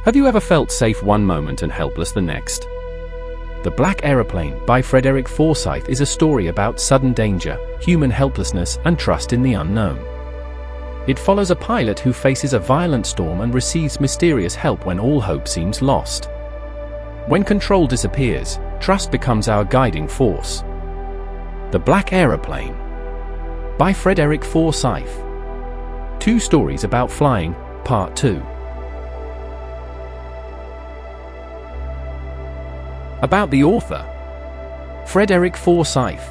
Have you ever felt safe one moment and helpless the next? The Black Aeroplane by Frederick Forsyth is a story about sudden danger, human helplessness, and trust in the unknown. It follows a pilot who faces a violent storm and receives mysterious help when all hope seems lost. When control disappears, trust becomes our guiding force. The Black Aeroplane by Frederick Forsyth. 2 stories about flying, Part 2. About the author. Frederick Forsyth.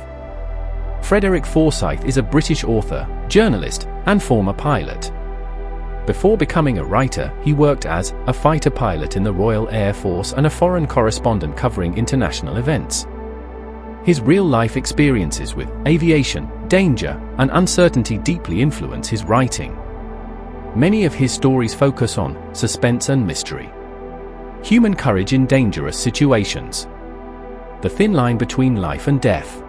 Frederick Forsyth is a British author, journalist, and former pilot. Before becoming a writer, he worked as a fighter pilot in the Royal Air Force and a foreign correspondent covering international events. His real-life experiences with aviation, danger, and uncertainty deeply influence his writing. Many of his stories focus on suspense and mystery. Human courage in dangerous situations. The thin line between life and death.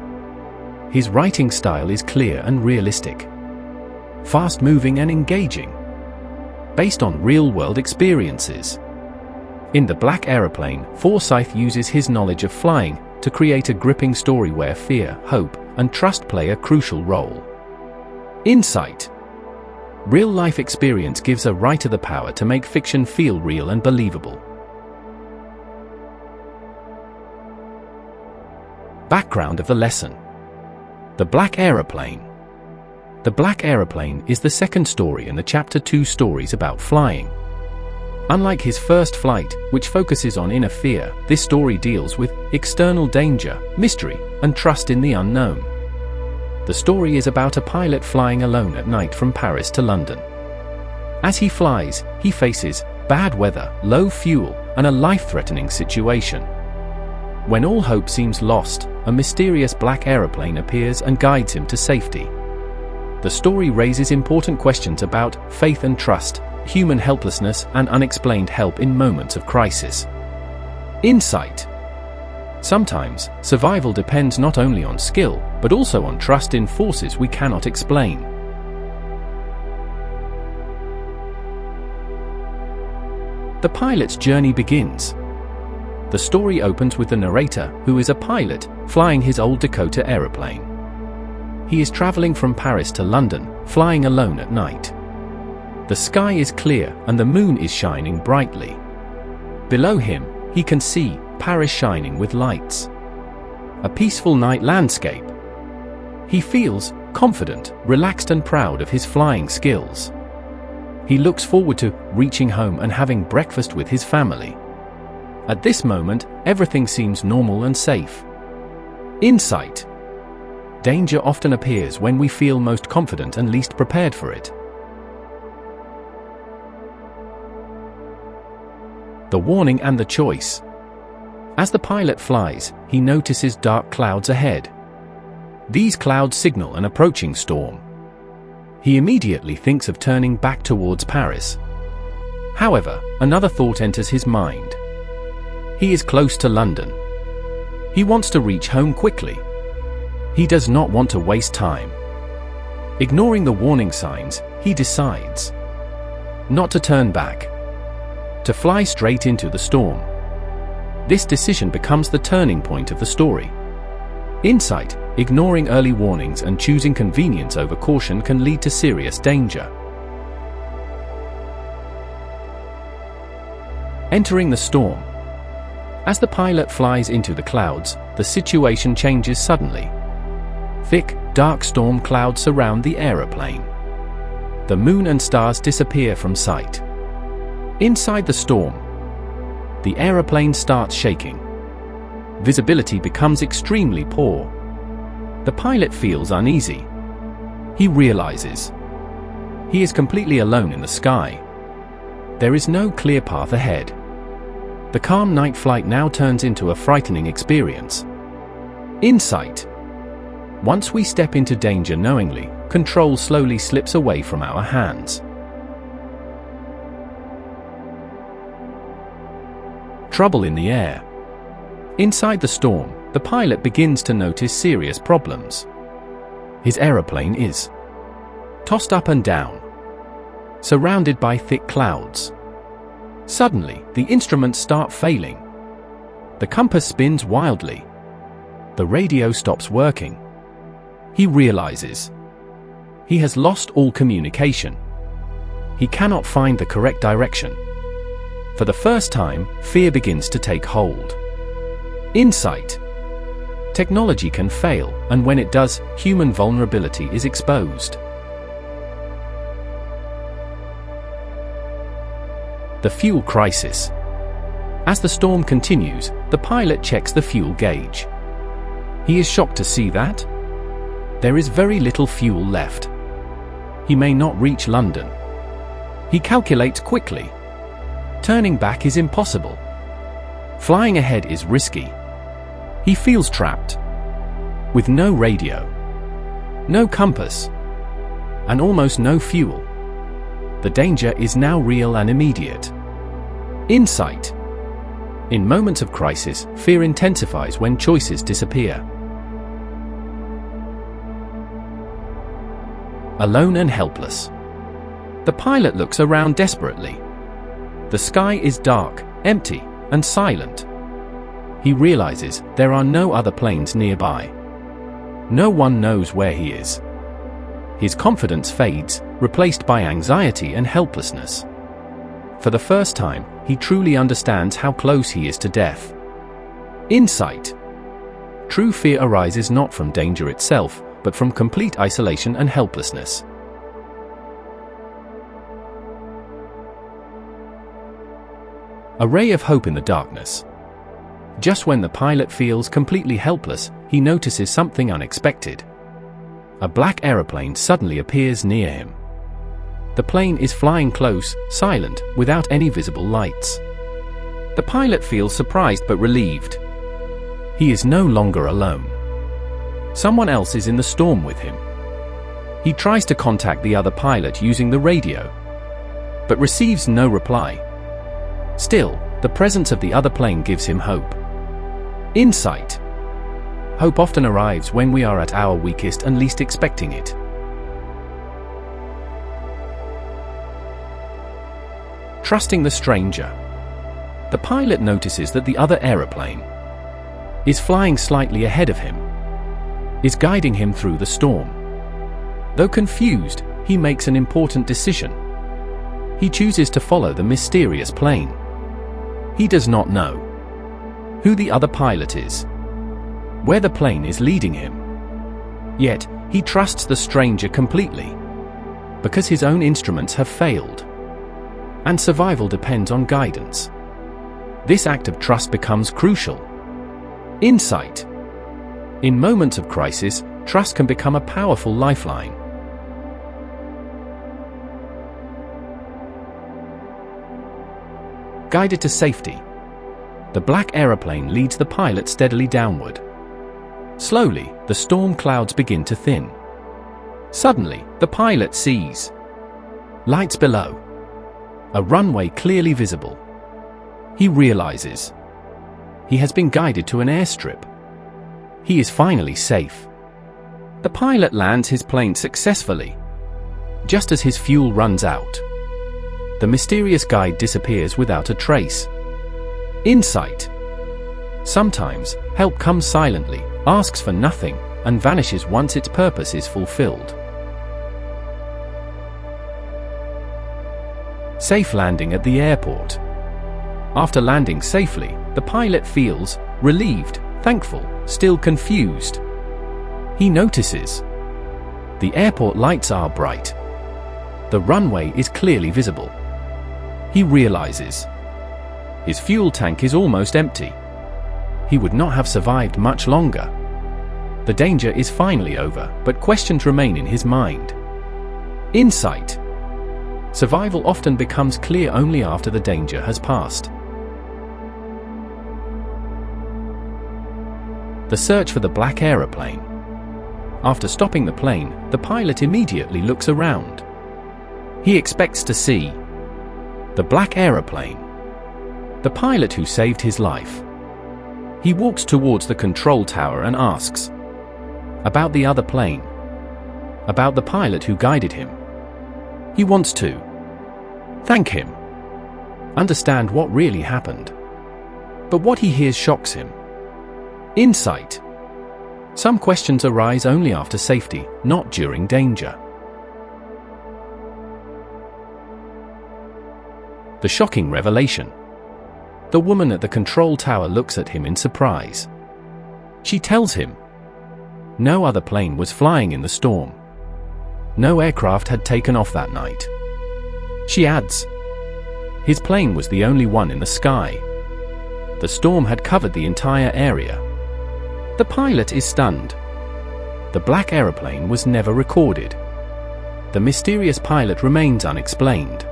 His writing style is clear and realistic. Fast-moving and engaging. Based on real-world experiences. In The Black Aeroplane, Forsyth uses his knowledge of flying to create a gripping story where fear, hope, and trust play a crucial role. Insight. Real-life experience gives a writer the power to make fiction feel real and believable. Background of the lesson. The Black Aeroplane. The Black Aeroplane is the second story in the Chapter 2 stories about flying. Unlike his first flight, which focuses on inner fear, this story deals with external danger, mystery, and trust in the unknown. The story is about a pilot flying alone at night from Paris to London. As he flies, he faces bad weather, low fuel, and a life-threatening situation. When all hope seems lost, a mysterious black aeroplane appears and guides him to safety. The story raises important questions about faith and trust, human helplessness, and unexplained help in moments of crisis. Insight. Sometimes, survival depends not only on skill, but also on trust in forces we cannot explain. The pilot's journey begins. The story opens with the narrator, who is a pilot, flying his old Dakota aeroplane. He is traveling from Paris to London, flying alone at night. The sky is clear and the moon is shining brightly. Below him, he can see Paris shining with lights. A peaceful night landscape. He feels confident, relaxed, and proud of his flying skills. He looks forward to reaching home and having breakfast with his family. At this moment, everything seems normal and safe. Insight. Danger often appears when we feel most confident and least prepared for it. The warning and the choice. As the pilot flies, he notices dark clouds ahead. These clouds signal an approaching storm. He immediately thinks of turning back towards Paris. However, another thought enters his mind. He is close to London. He wants to reach home quickly. He does not want to waste time. Ignoring the warning signs, he decides not to turn back, to fly straight into the storm. This decision becomes the turning point of the story. Insight. Ignoring early warnings and choosing convenience over caution can lead to serious danger. Entering the storm. As the pilot flies into the clouds, the situation changes suddenly. Thick, dark storm clouds surround the aeroplane. The moon and stars disappear from sight. Inside the storm, the aeroplane starts shaking. Visibility becomes extremely poor. The pilot feels uneasy. He realizes he is completely alone in the sky. There is no clear path ahead. The calm night flight now turns into a frightening experience. Insight. Once we step into danger knowingly, control slowly slips away from our hands. Trouble in the air. Inside the storm, the pilot begins to notice serious problems. His aeroplane is tossed up and down, surrounded by thick clouds. Suddenly, the instruments start failing. The compass spins wildly. The radio stops working. He realizes he has lost all communication. He cannot find the correct direction. For the first time, fear begins to take hold. Insight. Technology can fail, and when it does, human vulnerability is exposed. The fuel crisis. As the storm continues, the pilot checks the fuel gauge. He is shocked to see that there is very little fuel left. He may not reach London. He calculates quickly. Turning back is impossible. Flying ahead is risky. He feels trapped. With no radio, no compass, and almost no fuel. The danger is now real and immediate. Insight. In moments of crisis, fear intensifies when choices disappear. Alone and helpless. The pilot looks around desperately. The sky is dark, empty, and silent. He realizes there are no other planes nearby. No one knows where he is. His confidence fades, replaced by anxiety and helplessness. For the first time, he truly understands how close he is to death. Insight. True fear arises not from danger itself, but from complete isolation and helplessness. A ray of hope in the darkness. Just when the pilot feels completely helpless, he notices something unexpected. A black aeroplane suddenly appears near him. The plane is flying close, silent, without any visible lights. The pilot feels surprised but relieved. He is no longer alone. Someone else is in the storm with him. He tries to contact the other pilot using the radio, but receives no reply. Still, the presence of the other plane gives him hope. Insight. Hope often arrives when we are at our weakest and least expecting it. Trusting the stranger. The pilot notices that the other aeroplane is flying slightly ahead of him, is guiding him through the storm. Though confused, he makes an important decision. He chooses to follow the mysterious plane. He does not know who the other pilot is, where the plane is leading him. Yet, he trusts the stranger completely, because his own instruments have failed, and survival depends on guidance. This act of trust becomes crucial. Insight. In moments of crisis, trust can become a powerful lifeline. Guided to safety. The black aeroplane leads the pilot steadily downward. Slowly, the storm clouds begin to thin. Suddenly, the pilot sees lights below. A runway clearly visible. He realizes he has been guided to an airstrip. He is finally safe. The pilot lands his plane successfully. Just as his fuel runs out, the mysterious guide disappears without a trace. Insight. Sometimes, help comes silently, asks for nothing, and vanishes once its purpose is fulfilled. Safe landing at the airport. After landing safely, the pilot feels relieved, thankful, still confused. He notices the airport lights are bright. The runway is clearly visible. He realizes his fuel tank is almost empty. He would not have survived much longer. The danger is finally over, but questions remain in his mind. Insight. Survival often becomes clear only after the danger has passed. The search for the black aeroplane. After stopping the plane, the pilot immediately looks around. He expects to see the black aeroplane, the pilot who saved his life. He walks towards the control tower and asks about the other plane, about the pilot who guided him. He wants to thank him. understand what really happened. But what he hears shocks him. Insight. Some questions arise only after safety, not during danger. The shocking revelation. The woman at the control tower looks at him in surprise. She tells him no other plane was flying in the storm. No aircraft had taken off that night. She adds, his plane was the only one in the sky. The storm had covered the entire area. The pilot is stunned. The Black Aeroplane was never recorded. The mysterious pilot remains unexplained.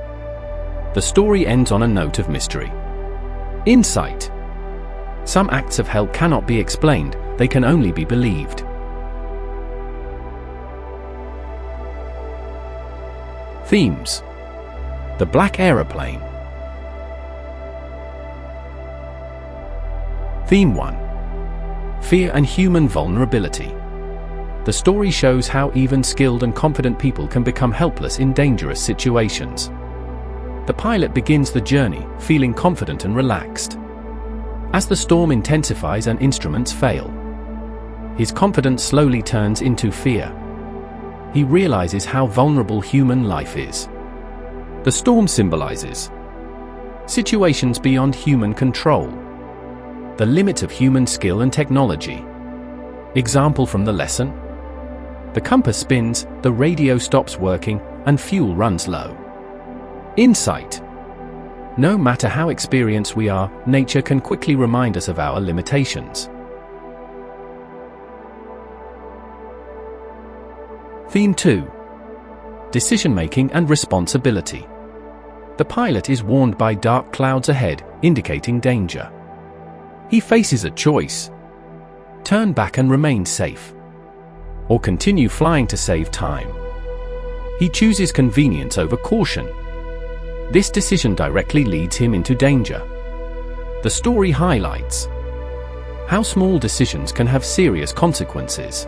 The story ends on a note of mystery. Insight. Some acts of hell cannot be explained, they can only be believed. Themes. The Black Aeroplane. Theme 1. Fear and human vulnerability. The story shows how even skilled and confident people can become helpless in dangerous situations. The pilot begins the journey, feeling confident and relaxed. As the storm intensifies and instruments fail, his confidence slowly turns into fear. He realizes how vulnerable human life is. The storm symbolizes situations beyond human control, the limit of human skill and technology. Example from the lesson: the compass spins, the radio stops working, and fuel runs low. Insight. No matter how experienced we are, nature can quickly remind us of our limitations. Theme 2. Decision-making and responsibility. The pilot is warned by dark clouds ahead, indicating danger. He faces a choice: turn back and remain safe, or continue flying to save time. He chooses convenience over caution. This decision directly leads him into danger. The story highlights how small decisions can have serious consequences.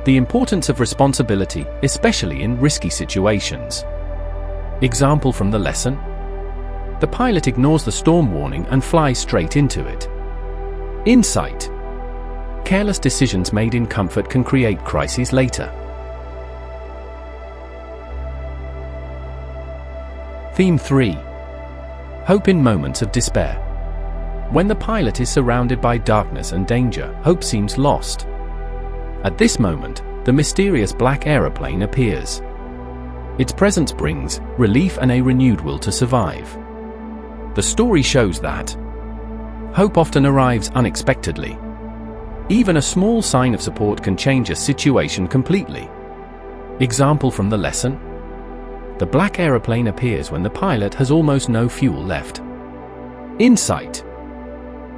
The importance of responsibility, especially in risky situations. Example from the lesson: the pilot ignores the storm warning and flies straight into it. Insight. Careless decisions made in comfort can create crises later. Theme 3. Hope in moments of despair. When the pilot is surrounded by darkness and danger, hope seems lost. At this moment, the mysterious Black Aeroplane appears. Its presence brings relief and a renewed will to survive. The story shows that hope often arrives unexpectedly. Even a small sign of support can change a situation completely. Example from the lesson: the Black Aeroplane appears when the pilot has almost no fuel left. Insight.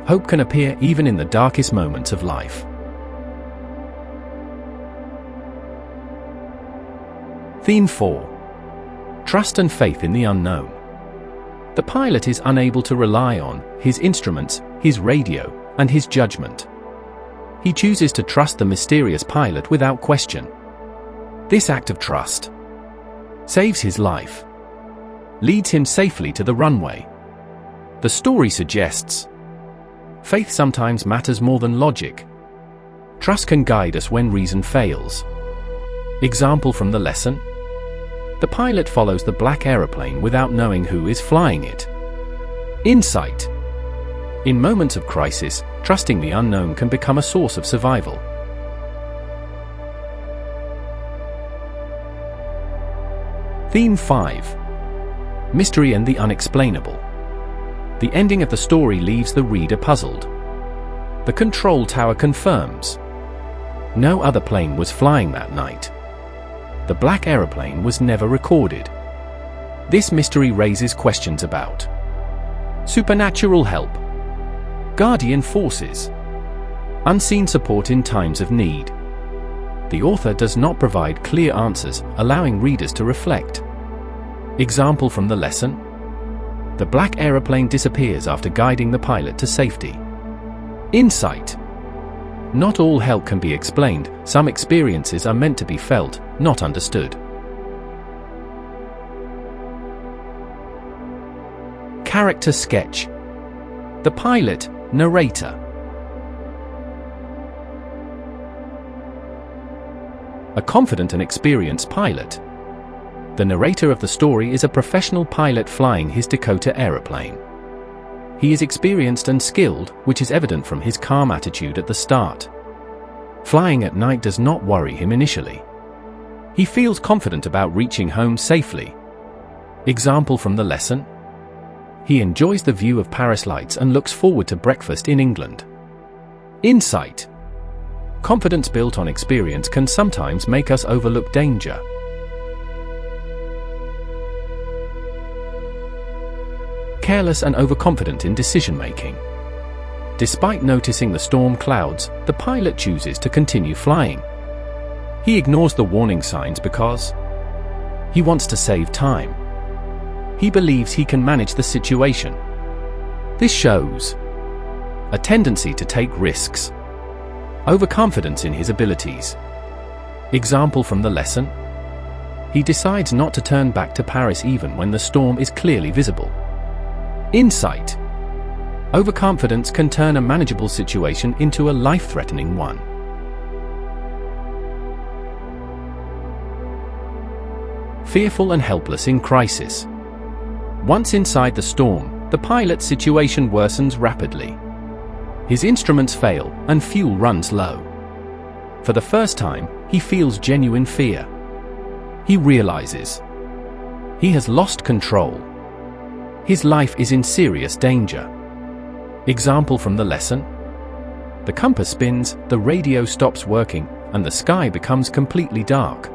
Hope can appear even in the darkest moments of life. Theme 4. Trust and faith in the unknown. The pilot is unable to rely on his instruments, his radio, and his judgment. He chooses to trust the mysterious pilot without question. This act of trust saves his life, leads him safely to the runway. The story suggests faith sometimes matters more than logic. Trust can guide us when reason fails. Example from the lesson: the pilot follows the Black Aeroplane without knowing who is flying it. Insight. In moments of crisis, trusting the unknown can become a source of survival. Theme 5. Mystery and the unexplainable. The ending of the story leaves the reader puzzled. The control tower confirms no other plane was flying that night. The Black Aeroplane was never recorded. This mystery raises questions about supernatural help, guardian forces, unseen support in times of need. The author does not provide clear answers, allowing readers to reflect. Example from the lesson: the Black Aeroplane disappears after guiding the pilot to safety. Insight. Not all help can be explained, some experiences are meant to be felt, not understood. Character sketch. The pilot, narrator. A confident and experienced pilot. The narrator of the story is a professional pilot flying his Dakota aeroplane. He is experienced and skilled, which is evident from his calm attitude at the start. Flying at night does not worry him initially. He feels confident about reaching home safely. Example from the lesson. He enjoys the view of Paris lights and looks forward to breakfast in England. Insight. Confidence built on experience can sometimes make us overlook danger. Careless and overconfident in decision-making. Despite noticing the storm clouds, the pilot chooses to continue flying. He ignores the warning signs because he wants to save time. He believes he can manage the situation. This shows a tendency to take risks, overconfidence in his abilities. Example from the lesson. He decides not to turn back to Paris even when the storm is clearly visible. Insight. Overconfidence can turn a manageable situation into a life-threatening one. Fearful and helpless in crisis. Once inside the storm, the pilot's situation worsens rapidly. His instruments fail and fuel runs low. For the first time, he feels genuine fear. He realizes he has lost control. His life is in serious danger. Example from the lesson. The compass spins, the radio stops working, and the sky becomes completely dark.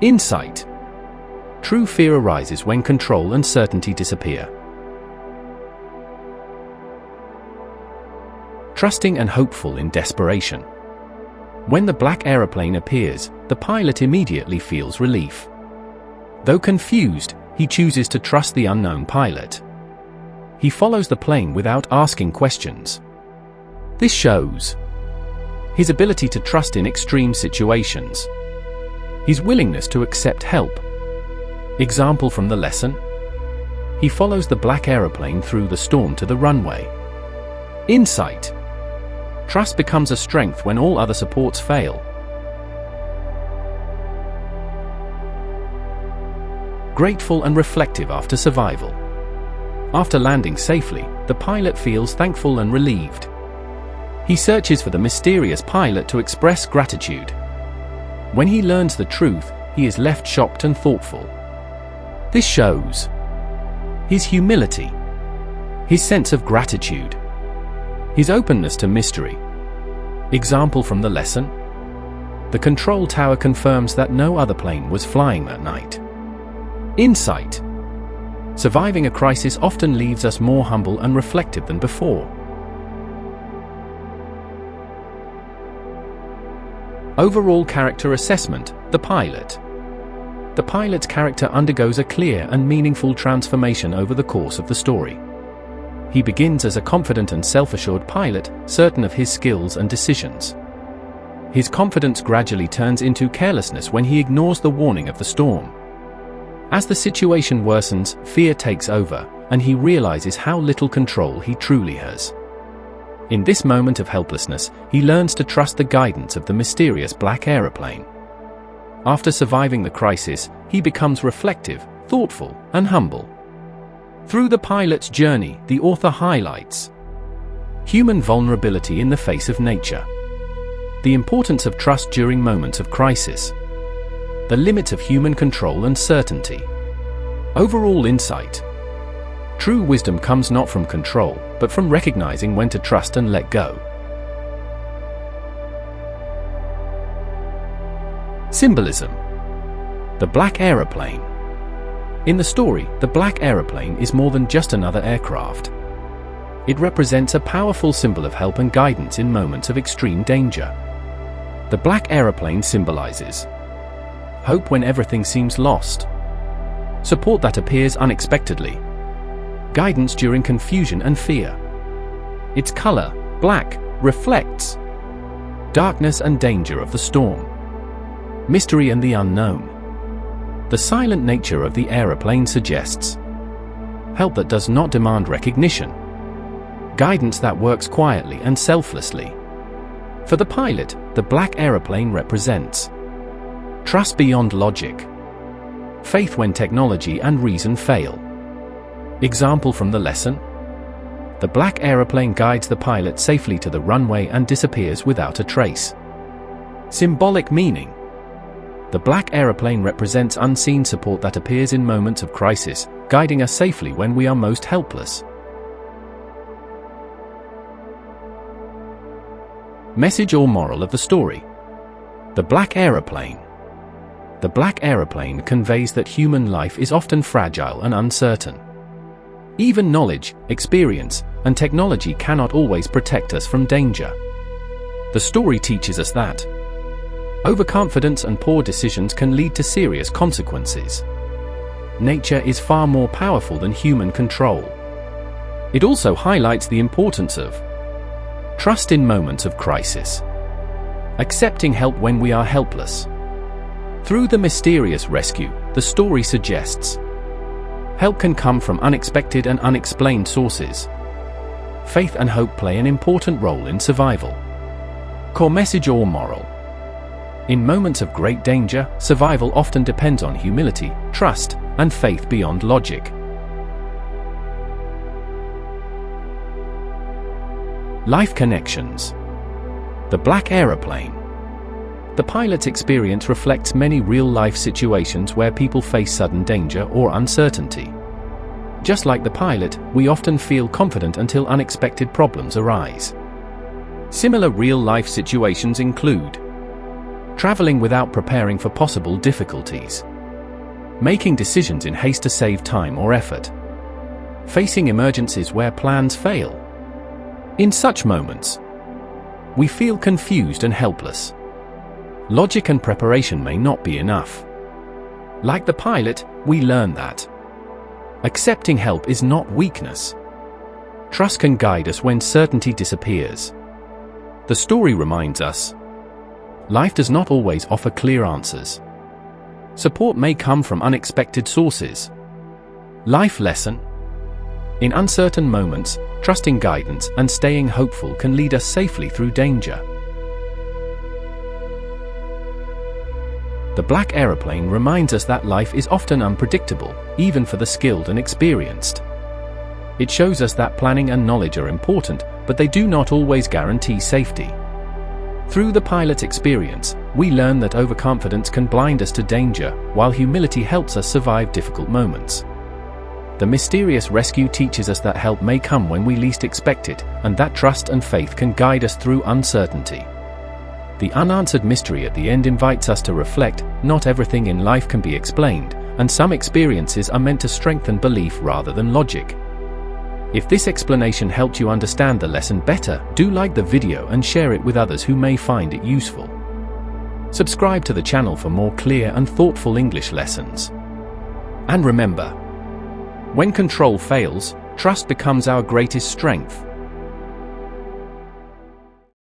Insight. True fear arises when control and certainty disappear. Trusting and hopeful in desperation. When the black aeroplane appears, the pilot immediately feels relief. Though confused, he chooses to trust the unknown pilot. He follows the plane without asking questions. This shows his ability to trust in extreme situations. His willingness to accept help. Example from the lesson. He follows the black aeroplane through the storm to the runway. Insight. Trust becomes a strength when all other supports fail. Grateful and reflective after survival. After landing safely, the pilot feels thankful and relieved. He searches for the mysterious pilot to express gratitude. When he learns the truth, he is left shocked and thoughtful. This shows his humility, his sense of gratitude, his openness to mystery. Example from the lesson. The control tower confirms that no other plane was flying that night. Insight. Surviving a crisis often leaves us more humble and reflective than before. Overall character assessment. The pilot. The pilot's character undergoes a clear and meaningful transformation over the course of the story. He begins as a confident and self-assured pilot, certain of his skills and decisions. His confidence gradually turns into carelessness when he ignores the warning of the storm. As the situation worsens, fear takes over, and he realizes how little control he truly has. In this moment of helplessness, he learns to trust the guidance of the mysterious black aeroplane. After surviving the crisis, he becomes reflective, thoughtful, and humble. Through the pilot's journey, the author highlights human vulnerability in the face of nature, the importance of trust during moments of crisis, the limits of human control and certainty. Overall insight. True wisdom comes not from control, but from recognizing when to trust and let go. Symbolism. The Black Aeroplane. In the story, the Black Aeroplane is more than just another aircraft. It represents a powerful symbol of help and guidance in moments of extreme danger. The Black Aeroplane symbolizes hope when everything seems lost, support that appears unexpectedly, guidance during confusion and fear. Its color, black, reflects darkness and danger of the storm, mystery and the unknown. The silent nature of the aeroplane suggests help that does not demand recognition, guidance that works quietly and selflessly. For the pilot, the Black Aeroplane represents trust beyond logic, faith when technology and reason fail. Example from the lesson: the Black Aeroplane guides the pilot safely to the runway and disappears without a trace. Symbolic meaning: the Black Aeroplane represents unseen support that appears in moments of crisis, guiding us safely when we are most helpless. Message or moral of the story: the Black Aeroplane. The Black Aeroplane conveys that human life is often fragile and uncertain. Even knowledge, experience, and technology cannot always protect us from danger. The story teaches us that overconfidence and poor decisions can lead to serious consequences. Nature is far more powerful than human control. It also highlights the importance of trust in moments of crisis, accepting help when we are helpless. Through the mysterious rescue, the story suggests help can come from unexpected and unexplained sources. Faith and hope play an important role in survival. Core message or moral: in moments of great danger, survival often depends on humility, trust, and faith beyond logic. Life connections. The Black Aeroplane. The pilot's experience reflects many real-life situations where people face sudden danger or uncertainty. Just like the pilot, we often feel confident until unexpected problems arise. Similar real-life situations include traveling without preparing for possible difficulties, making decisions in haste to save time or effort, facing emergencies where plans fail. In such moments, we feel confused and helpless. Logic and preparation may not be enough. Like the pilot, we learn that accepting help is not weakness. Trust can guide us when certainty disappears. The story reminds us life does not always offer clear answers. Support may come from unexpected sources. Life lesson: in uncertain moments, trusting guidance and staying hopeful can lead us safely through danger. The Black Aeroplane reminds us that life is often unpredictable, even for the skilled and experienced. It shows us that planning and knowledge are important, but they do not always guarantee safety. Through the pilot's experience, we learn that overconfidence can blind us to danger, while humility helps us survive difficult moments. The mysterious rescue teaches us that help may come when we least expect it, and that trust and faith can guide us through uncertainty. The unanswered mystery at the end invites us to reflect: not everything in life can be explained, and some experiences are meant to strengthen belief rather than logic. If this explanation helped you understand the lesson better, do like the video and share it with others who may find it useful. Subscribe to the channel for more clear and thoughtful English lessons. And remember, when control fails, trust becomes our greatest strength.